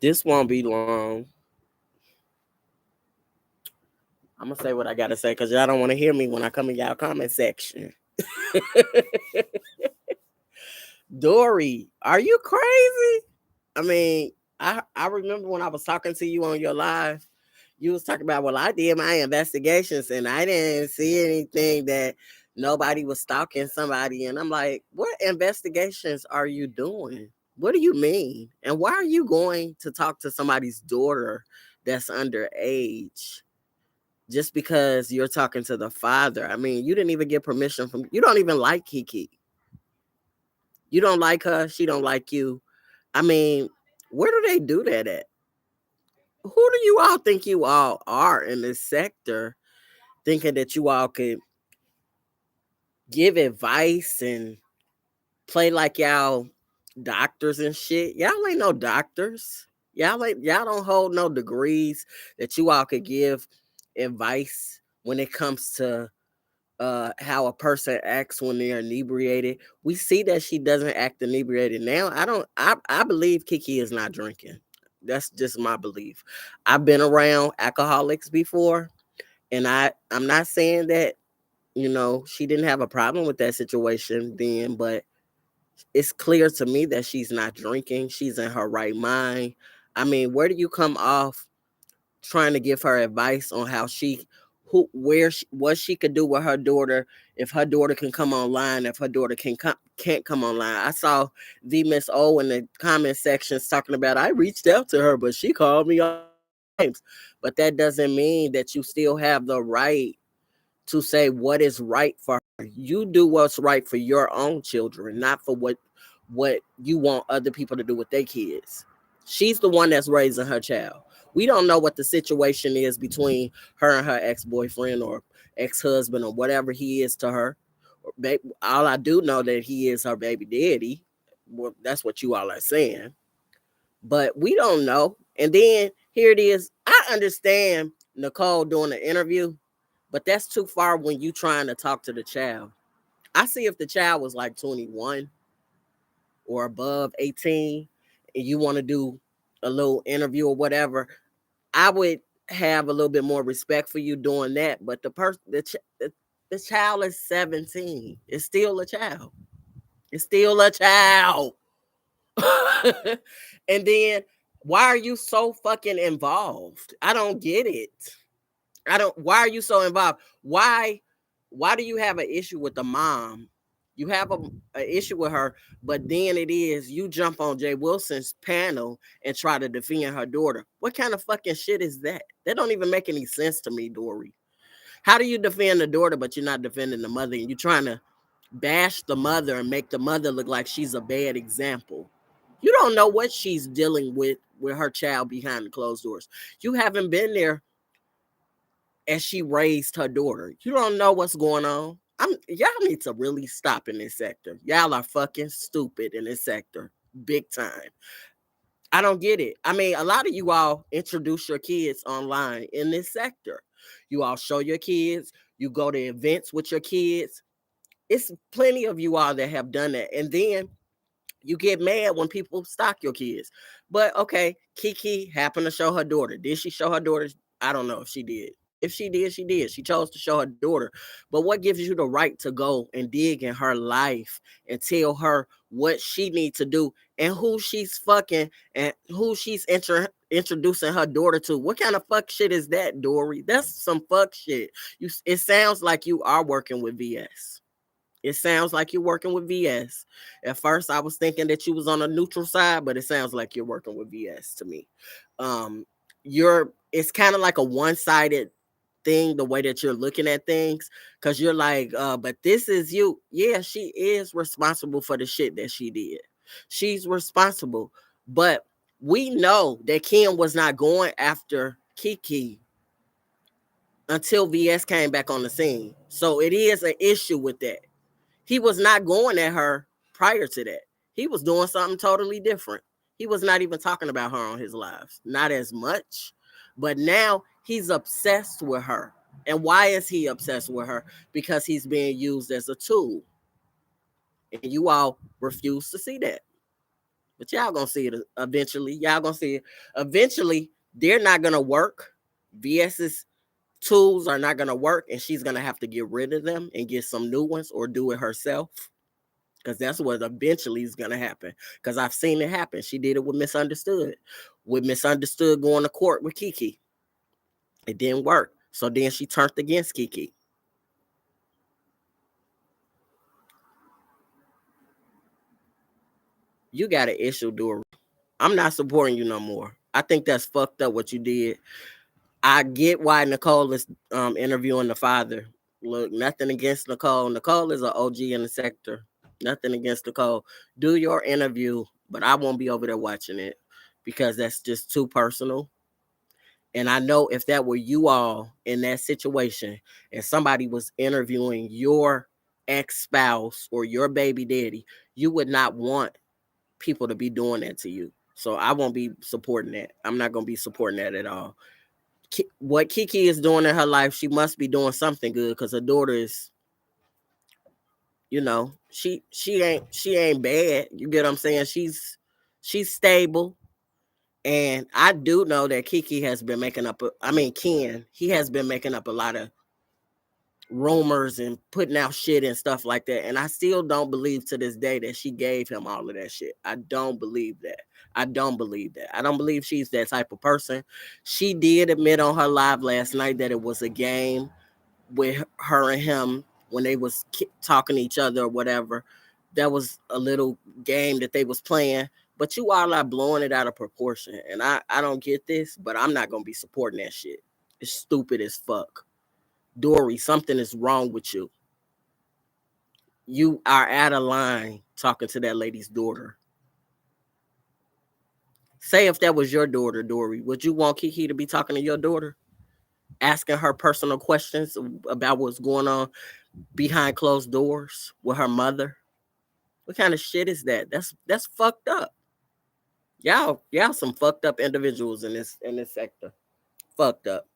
This won't be long. I'm gonna say what I gotta say because y'all don't want to hear me when I come in y'all comment section. Dori, are you crazy? I mean, I remember when I was talking to you on your live, you was talking about, well, I did my investigations and I didn't see anything that nobody was stalking somebody. And I'm like, what investigations are you doing? What do you mean? And why are you going to talk to somebody's daughter that's underage? Just because you're talking to the father. I mean, you didn't even get permission from, you don't even like Kiki. You don't like her. She don't like you. I mean, where do they do that at? Who do you all think you all are in this sector thinking that you all could give advice and play like y'all doctors and shit? Y'all ain't no doctors. Y'all don't hold no degrees that you all could give advice when it comes to how a person acts when they're inebriated. We see that she doesn't act inebriated now. I believe Kiki is not drinking. That's just my belief. I've been around alcoholics before, and I'm not saying that, she didn't have a problem with that situation then, but it's clear to me that she's not drinking. She's in her right mind. I mean, where do you come off trying to give her advice on how what she could do with her daughter, if her daughter can come online, if her daughter can't come online? I saw the Miss O in the comment sections talking about, I reached out to her, but she called me all times. But that doesn't mean that you still have the right to say what is right for her. You do what's right for your own children, not for what you want other people to do with their kids. She's the one that's raising her child. We don't know what the situation is between her and her ex-boyfriend or ex-husband or whatever he is to her. All I do know that he is her baby daddy. Well, that's what you all are saying. But we don't know. And then here it is. I understand Nicole doing the interview, but that's too far when you trying to talk to the child. I see if the child was like 21 or above 18 and you want to do a little interview or whatever, I would have a little bit more respect for you doing that. But the child is 17. It's still a child. It's still a child. And then why are you so fucking involved? I don't get it. Why are you so involved? Why do you have an issue with the mom? You have a issue with her, but then it is you jump on Jay Wilson's panel and try to defend her daughter. What kind of fucking shit is that? That don't even make any sense to me, Dori. How do you defend the daughter, but you're not defending the mother, and you're trying to bash the mother and make the mother look like she's a bad example? You don't know what she's dealing with her child behind the closed doors. You haven't been there as she raised her daughter. You don't know what's going on. Y'all need to really stop in this sector. Y'all are fucking stupid in this sector. Big time. I don't get it. I mean, a lot of you all introduce your kids online in this sector. You all show your kids, you go to events with your kids. It's plenty of you all that have done that. And then you get mad when people stalk your kids. But okay, Kiki happened to show her daughter. Did she show her daughter? I don't know if she did. If she did, she did. She chose to show her daughter. But what gives you the right to go and dig in her life and tell her what she needs to do and who she's fucking and who she's introducing her daughter to? What kind of fuck shit is that, Dori? That's some fuck shit. It sounds like you are working with VS. It sounds like you're working with VS. At first, I was thinking that you was on a neutral side, but it sounds like you're working with VS to me. It's kind of like a one-sided thing, the way that you're looking at things, because you're like, but this is you. Yeah, she is responsible for the shit that she did. She's responsible. But we know that Kim was not going after Kiki until VS came back on the scene. So it is an issue with that. He was not going at her prior to that. He was doing something totally different. He was not even talking about her on his lives, not as much. But now he's obsessed with her. And why is he obsessed with her? Because he's being used as a tool. And you all refuse to see that. But y'all gonna see it eventually. Y'all gonna see it. Eventually, they're not gonna work. VS's tools are not gonna work, and she's gonna have to get rid of them and get some new ones or do it herself. Because that's what eventually is gonna happen. Because I've seen it happen. She did it with Misunderstood. With Misunderstood going to court with Kiki. It didn't work. So then she turned against Kiki. You got an issue, Dori. I'm not supporting you no more. I think that's fucked up what you did. I get why Nicole is interviewing the father. Look, nothing against Nicole. Nicole is an OG in the sector. Nothing against Nicole. Do your interview, but I won't be over there watching it because that's just too personal. And I know if that were you all in that situation and somebody was interviewing your ex spouse or your baby daddy, you would not want people to be doing that to you. So I won't be supporting that. I'm not going to be supporting that at all. What Kiki is doing in her life, she must be doing something good because her daughter is, she ain't bad. You get what I'm saying? She's stable. And I do know that Kiki has been making up. Ken, he has been making up a lot of rumors and putting out shit and stuff like that. And I still don't believe to this day that she gave him all of that shit. I don't believe that. I don't believe that. I don't believe she's that type of person. She did admit on her live last night that it was a game with her and him when they was talking to each other or whatever. That was a little game that they was playing. But you all are blowing it out of proportion. And I don't get this, but I'm not going to be supporting that shit. It's stupid as fuck. Dori, something is wrong with you. You are out of line talking to that lady's daughter. Say if that was your daughter, Dori, would you want Kiki to be talking to your daughter? Asking her personal questions about what's going on behind closed doors with her mother? What kind of shit is that? That's fucked up. Y'all some fucked up individuals in this sector. Fucked up.